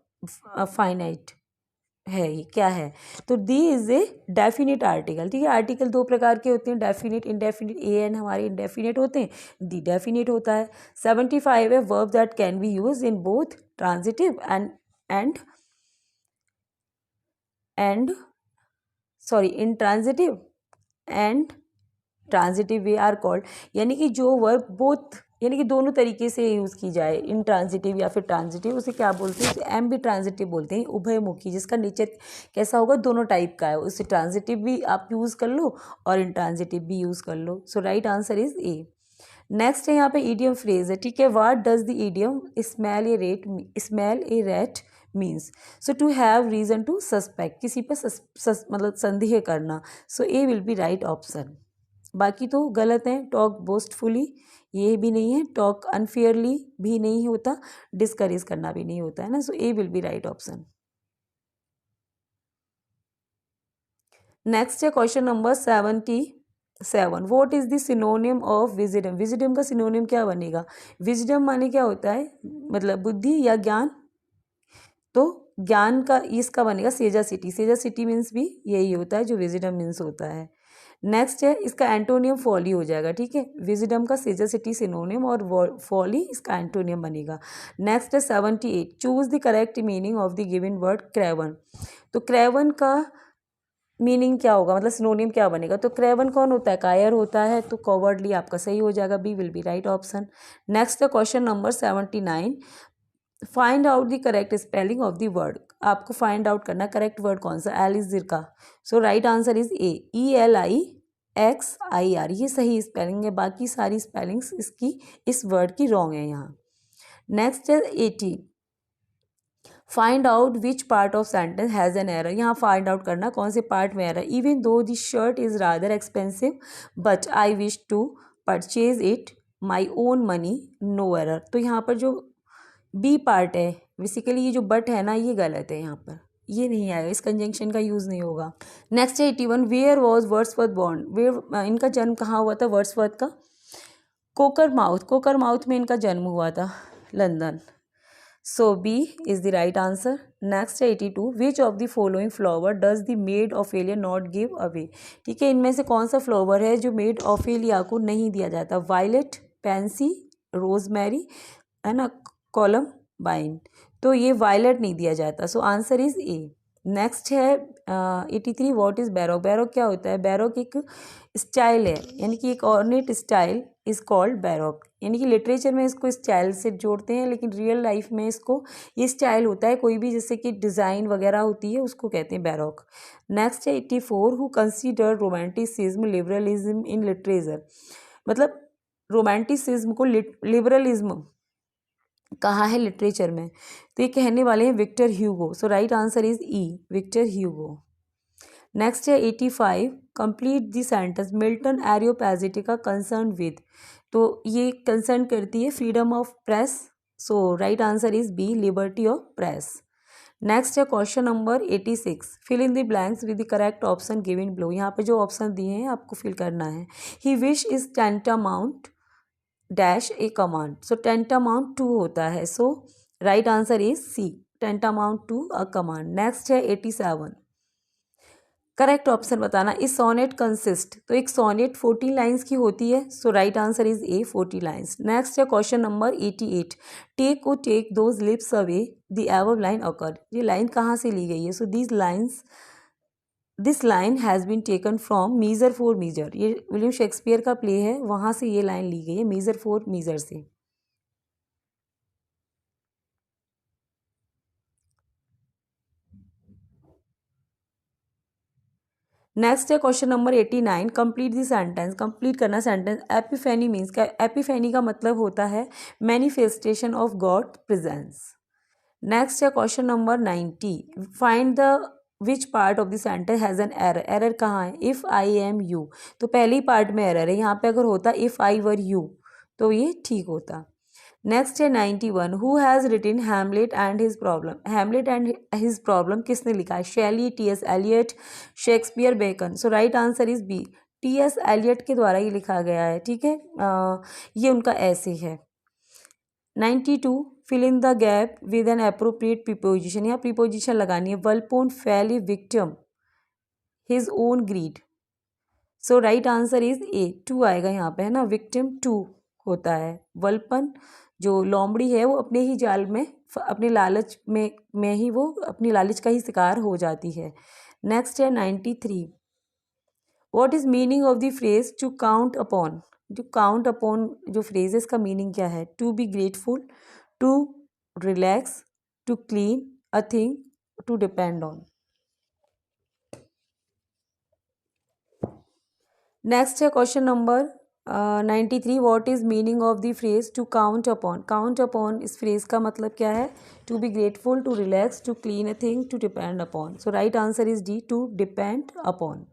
फाइनाइट है, ये क्या है. तो the is a definite article. ठीक है, आर्टिकल दो प्रकार के होते हैं, डेफिनेट, इनडेफिनेट. ए एन हमारे इनडेफिनेट होते हैं, दी डेफिनेट होता है. 75 है. Verb that can be use in both transitive and sorry intransitive and transitive they are called. यानी कि जो वर्ब बोथ यानी कि दोनों तरीके से यूज़ की जाए, इंट्रांजिटिव या फिर ट्रांजिटिव, उसे क्या बोलते हैं, उसे एम्बी ट्रांजिटिव बोलते हैं, उभयमुखी, जिसका नेचर कैसा होगा, दोनों टाइप का है, उसे ट्रांजिटिव भी आप यूज़ कर लो और इंट्रांजिटिव भी यूज़ कर लो। So right answer is A. Next है यहाँ पे ईडियम फ्रेज है, ठीक है। What does the idiom smell a rat means? So to have reason to suspect, किसी पर मतलब संदेह करना। So A will be right option. बाकी तो गलत हैं। टॉक बोस्टफुली ये भी नहीं है, टॉक अनफेयरली भी नहीं होता, डिस्करेज करना भी नहीं होता है ना। So A will be right option. Next है question number 77। What is the synonym of wisdom? Wisdom का सिनोनिम क्या बनेगा? विजडम माने क्या होता है, मतलब बुद्धि या ज्ञान, तो ज्ञान का इसका बनेगा सेजासिटी। सेजासिटी मीन्स भी यही होता है जो विजडम मीन्स होता है। नेक्स्ट है इसका एंटोनियम फॉली हो जाएगा, ठीक है। विजडम का सेजासिटी सिनोनिम और फॉली इसका एंटोनियम बनेगा। नेक्स्ट है 78। Choose the correct meaning of the given word Kraven. तो क्रेवन का मीनिंग क्या होगा, मतलब सिनोनिम क्या बनेगा? तो क्रेवन कौन होता है? कायर होता है, तो कॉवर्डली आपका सही हो जाएगा, B will be right option. Next है question number 79। Find out the correct spelling of the word. आपको फाइंड आउट करना करेक्ट वर्ड कौन सा, एलिजिर का। So right answer is A, ELIXIR, ये सही स्पेलिंग है, बाकी सारी स्पेलिंग्स इसकी इस वर्ड की रॉन्ग है यहाँ। नेक्स्ट है 80। Find out which part of sentence has an error. यहाँ फाइंड आउट करना कौन से पार्ट में error. Even though this shirt is rather expensive but I wish to purchase it my own money, no error. तो यहाँ पर जो B part है, बेसिकली ये जो बट है ना, ये गलत है, यहाँ पर ये नहीं आएगा, इस कंजंक्शन का यूज़ नहीं होगा। नेक्स्ट है 81। Where was Wordsworth born? Where, इनका जन्म कहाँ हुआ था वर्ड्सवर्थ का? कोकर माउथ में इनका जन्म हुआ था, London. So B is the right answer. Next है 82। Which of the following flower does the maid Ophelia not give away? ठीक है, इनमें से कौन सा फ्लावर है जो मेड ऑफेलिया को नहीं दिया जाता? वायलेट, पैंसी, रोजमेरी, है ना, कॉलम बाइन। तो ये वायलेट नहीं दिया जाता, सो आंसर इज ए। नेक्स्ट है 83। What is baroque? बैरोक क्या होता है? बैरोक एक स्टाइल है, यानी कि एक ornate style is called baroque, यानी कि लिटरेचर में इसको स्टाइल से जोड़ते हैं, लेकिन रियल लाइफ में इसको ये स्टाइल होता है, कोई भी जैसे कि डिज़ाइन वगैरह होती है उसको कहते हैं बैरोक। नेक्स्ट है 84। Who consider romanticism liberalism in literature? मतलब रोमांटिसिज्म को लिबरलिज्म कहा है लिटरेचर में, तो ये कहने वाले हैं Victor Hugo. So right answer is E, Victor Hugo. Next है 85। Complete the sentence Milton Areopagitica concern with? तो ये कंसर्न करती है freedom of press, so right answer is B, liberty of press. Next है question number 86। Fill in the blanks with the correct option given below. यहाँ पे जो option दिए हैं आपको फिल करना है। He wish is tantamount dash a command. So tantamount to होता है, so right answer is C, tantamount to a command. Next है 87। करेक्ट ऑप्शन बताना। इस सोनेट कंसिस्ट? तो एक सोनेट 14 लाइन्स की होती है, so right answer is A, 40 lines. Next है question number 88। Take or take those lips away the above line occur. ये लाइन कहाँ से ली गई है? So this line has been taken from Measure for Measure. ये विलियम शेक्सपियर का play है, वहाँ से ये लाइन ली गई है, मीजर फॉर मीजर से। नेक्स्ट है question number 89। Complete the sentence. Complete करना सेंटेंस। एपिफेनी मीन्स क्या? एपिफेनी का मतलब होता है manifestation of God presence. Next है question number 90। Find the which part of the sentence has an error. Error कहाँ है? इफ़ आई एम यू, तो पहली पार्ट में एरर है, यहाँ पे अगर होता इफ़ आई वर यू तो ये ठीक होता। नेक्स्ट है 91। Who has written Hamlet and his problem? Hamlet and his problem किसने लिखा है? Shelley, T.S. Eliot, Shakespeare, Bacon. So right answer is B, T.S. Eliot के द्वारा ये लिखा गया है, ठीक है। ये उनका ऐसे है। 92। Fill in the gap with an appropriate preposition. यहाँ प्रीपोजिशन लगानी है। Volpone fell a victim his own greed. So right answer is A, to आएगा यहाँ पे, है ना, विक्टिम टू होता है। वल्पन जो लोमड़ी है वो अपने ही जाल में, अपने लालच में ही वो अपनी लालच का ही शिकार हो जाती है। नेक्स्ट है 93। What is meaning of the phrase to count upon? जो काउंट अपॉन जो फ्रेजेस का मीनिंग क्या है, to be grateful, to relax, to clean a thing, to depend on. Next है question number 93, what is meaning of the phrase to count upon. Count upon इस phrase का मतलब क्या है, to be grateful, to relax, to clean a thing, to depend upon. So right answer is D, to depend upon.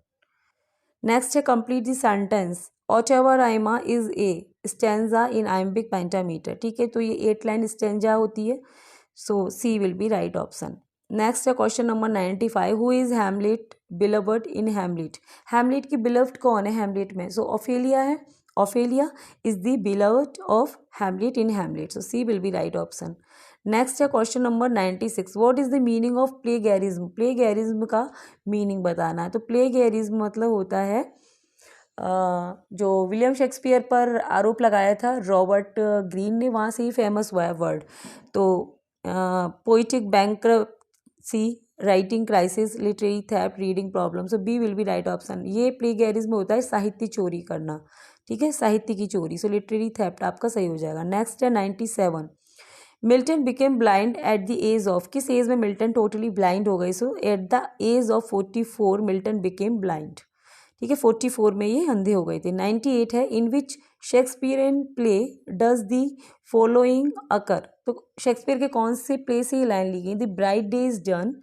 Next है complete the sentence, ottava rima is a stanza in iambic pentameter. ठीक है, तो ये 8 line stanza होती है, so C will be right option. Next है question number 95, who is Hamlet beloved in Hamlet. Hamlet की beloved कौन है हैमलेट में, सो ऑफेलिया है। Ophelia is the beloved of Hamlet in Hamlet, so C will be right option. Next है question number 96, what is the meaning of plagiarism. Plagiarism का meaning बताना है। तो प्लेगैरिज्म मतलब होता है जो विलियम शेक्सपियर पर आरोप लगाया था रॉबर्ट ग्रीन ने, वहाँ से ही फेमस हुआ है वर्ड। तो poetic bankruptcy, writing crisis, literary theft, reading problem, so B will be right option. ये प्लेगैरिज्म होता है साहित्य चोरी करना, ठीक है, साहित्य की चोरी, सो लिटरेरी थेफ्ट आपका सही हो जाएगा। नेक्स्ट है 97, Milton became blind at the age of. किस एज में मिल्टन टोटली ब्लाइंड हो गए, so at the age of 44 Milton became blind. ठीक है, 44 में ये अंधे हो गए थे। 98 है, in which Shakespearean play does the following occur. तो शेक्सपियर के कौन से प्ले से ये लाइन ली गई, the bright day is done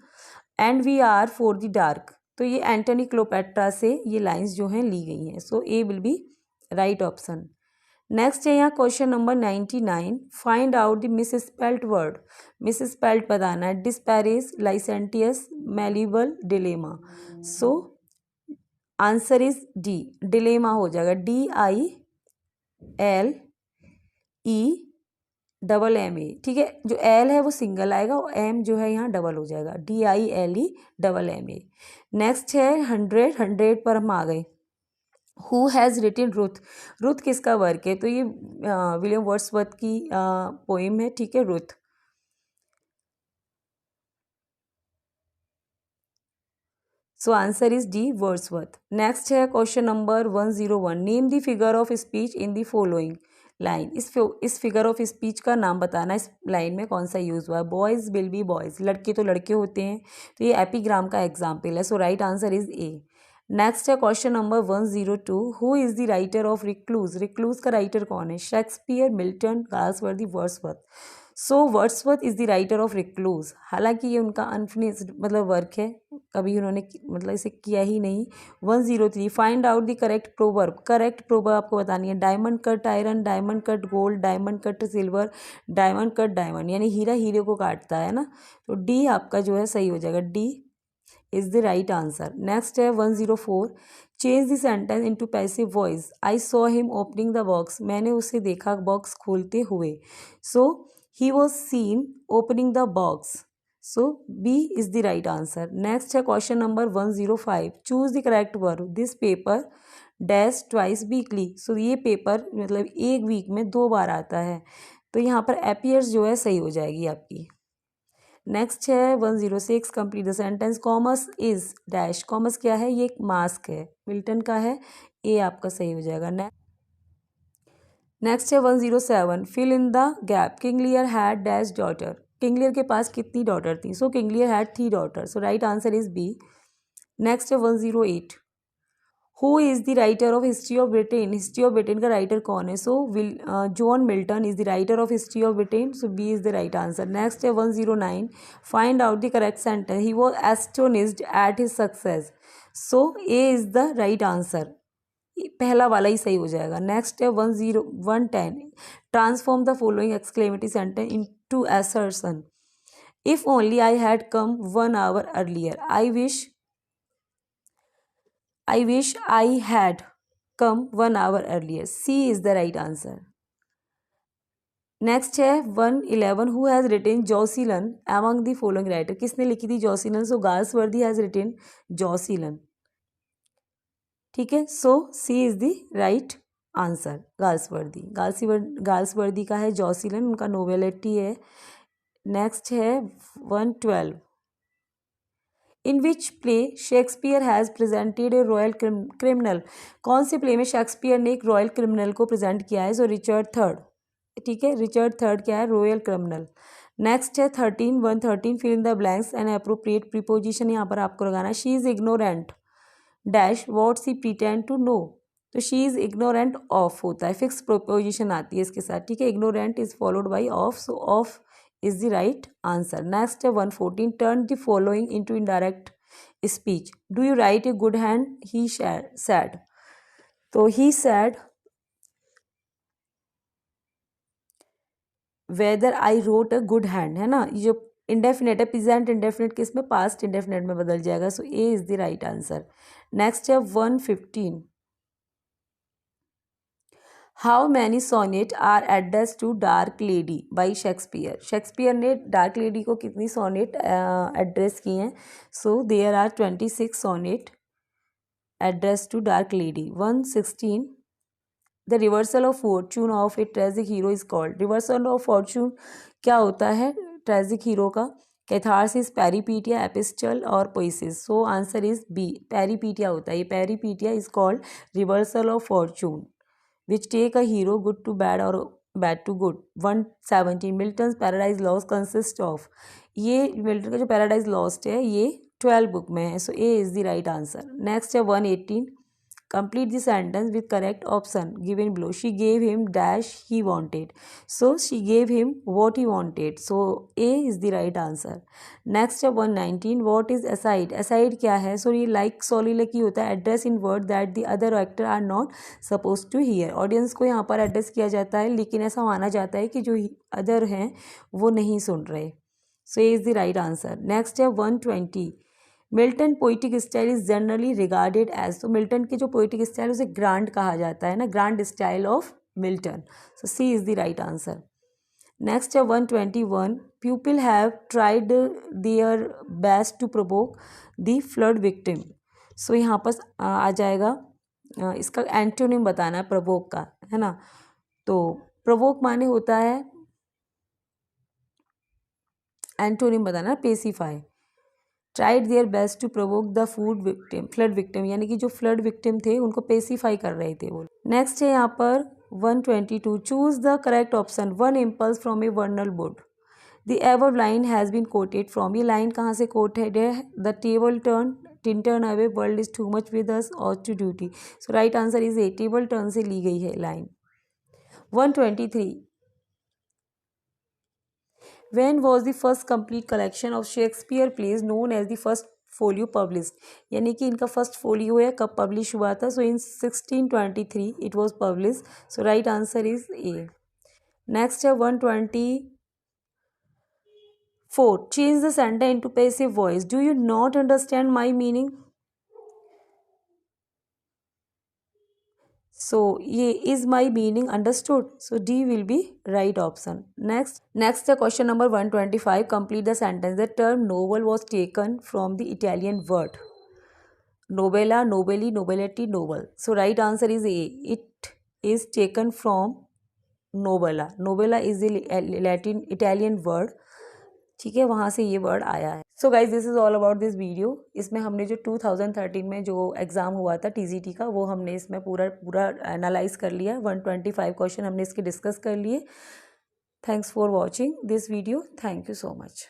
and we are for the dark. तो ये एंटनी क्लोपेट्रा से ये लाइन्स जो हैं ली गई हैं, so A will be right option. Next है यहाँ question number 99, find out the misspelt word. Misspelt बताना है, disparage, licentious, malleable, dilemma. So answer is D, dilemma हो जाएगा। DILEMA, ठीक है, जो एल है वो सिंगल आएगा और एम जो है यहाँ डबल हो जाएगा, DILEMA। नेक्स्ट है 100 पर हम आ गए। Who has written Ruth. Ruth किसका वर्क है, तो ये विलियम वर्ड्सवर्थ की पोइम है, ठीक है, Ruth. So answer is D, Wordsworth. Next है question number 101, name the figure of speech in the following line. इस फिगर ऑफ स्पीच का नाम बताना, इस लाइन में कौन सा यूज हुआ है। बॉयज विल बी बॉयज, लड़के तो लड़के होते हैं, तो ये एपीग्राम का एग्जाम्पल है, so right answer is A. Next है question number 102, who is the writer of Recluse. Recluse का राइटर कौन है, Shakespeare, Milton, Galsworthy, Wordsworth. So Wordsworth is the writer of Recluse. हालांकि ये उनका अनफिनिश्ड मतलब वर्क है, कभी उन्होंने मतलब इसे किया ही नहीं। 103, find out the correct proverb. Correct proverb आपको बतानी है, diamond cut iron, diamond cut gold, diamond cut silver, diamond cut diamond, यानी हीरा हीरे को काटता है ना, तो डी आपका जो है सही हो जाएगा, D is the right answer. Next है 104, change the sentence into passive voice. I saw him opening the box, मैंने उसे देखा बॉक्स खोलते हुए। So he was seen opening the box, so B is the right answer. Next है question number 105, choose the correct verb. This paper dash twice weekly. So ये paper मतलब एक week में 2 बार आता है, तो यहाँ पर अपीयर्स जो है सही हो जाएगी आपकी। नेक्स्ट है 106, complete the sentence, commerce is dash. Commerce क्या है, ये एक मास्क है, मिल्टन का है, ए आपका सही हो जाएगा। नेक्स्ट है 107, fill in the gap, King Lear had dash daughter. King Lear के पास कितनी डॉटर थी, so King Lear had 3 daughter, so right answer is B. Next है 108, who is the writer of History of Britain. History of Britain का writer कौन है, so John Milton is the writer of History of Britain, so B is the right answer. Next है 109, find out the correct sentence, he was astonished at his success. So A is the right answer, पहला वाला ही सही हो जाएगा। Next है 110, transform the following exclamatory sentence into assertion. If only I had come 1 hour earlier, I wish I had come 1 hour earlier. C is the right answer. Next है 111, who has written Jocelyn among the following writer. किसने लिखी थी Jocelyn, so Galsworthy has written Jocelyn, ठीक है, so C is the right answer. Galsworthy का है Jocelyn, उनका novelty है। नेक्स्ट है 112, in which play Shakespeare has presented a royal criminal, कौन से प्ले में शेक्सपियर ने एक रॉयल क्रिमिनल को प्रेजेंट किया है? सो रिचर्ड थर्ड, ठीक है, रिचर्ड थर्ड क्या है? Royal criminal. नेक्स्ट है 113 fill in the blanks and appropriate preposition यहाँ पर आपको लगाना है। She is ignorant dash what she pretend to know, तो शी इज़ इग्नोरेंट ऑफ होता है, फिक्स प्रोपोजिशन आती है इसके साथ, ठीक है। Ignorant is followed by of, so of is the right answer. Next है 114 turn the following into indirect speech, do you write a good hand, he said, तो he said whether I wrote a good hand, है ना, ये जो indefinite है, present indefinite किस में? Past indefinite में बदल जाएगा, so A is the right answer. Next है 115 how many sonnet are address to dark lady by Shakespeare, Shakespeare ने डार्क लेडी को कितनी सोनेट एड्रेस की हैं? So there are 26 sonnet address to dark lady. 116 the reversal of fortune of a tragic hero is called, reversal of fortune क्या होता है tragic hero का? Catharsis, peripeteia, epistle और poiesis, so answer is B, peripeteia होता है ये, peripeteia is called reversal of fortune which take a hero good to bad or bad to good। 117 Milton's paradise lost consist of, ये Milton का जो paradise lost है ये 12 book में है, so A is the right answer. Next है 118 complete the sentence with correct option given below, she gave him dash he wanted, so she gave him what he wanted, so A is the right answer. Next है 119 what is aside, aside क्या है? सो ये like soliloquy होता है, address in word that the other actor are not suppose to hear, audience को यहाँ पर address किया जाता है लेकिन ऐसा माना जाता है कि जो अदर हैं वो नहीं सुन रहे, so A is the right answer. Next है 120 Milton poetic style is generally regarded as, तो मिल्टन के जो पोइटिक स्टाइल उसे ग्रांड कहा जाता है ना, grand style of Milton, so C is the right answer. Next है 121 people have tried their best to provoke the flood victim, so यहाँ पर आ जाएगा इसका एंटोनिम बताना है प्रोवोक का, है ना, तो प्रोवोक माने होता है, एंटोनिम बताना pacify, tried their best to provoke the flood victim, यानी कि जो फ्लड विक्टिम थे उनको पेसिफाई कर रहे थे वो। नेक्स्ट है यहाँ पर 122 choose the correct option, one impulse from a vernal wood, the ever line has been quoted from, ये लाइन कहाँ से कोटेड है? The table turn away world is too much with us और to duty, so right answer is A, table turn से ली गई है line. 123 When was the first complete collection of Shakespeare plays known as the first folio published, यानी कि इनका first folio है कब पब्लिश हुआ था? So in 1623 it was publish, so right answer is A. Next है 124 change the sentence into passive voice, do you not understand my meaning, so ये is my meaning understood, so D will be right option। next the question number 125 complete the sentence, the term novel was taken from the Italian word novella, nobili, nobility, noble, so right answer is A, it is taken from novella, novella is the Latin Italian word, ठीक है, वहाँ से ये word आया है। So guys this is all about this video, इसमें हमने जो 2013 में जो एग्ज़ाम हुआ था TGT का वो हमने इसमें पूरा एनालाइज कर लिया, 125 क्वेश्चन हमने इसके डिस्कस कर लिए। Thanks for watching this video, thank you so much.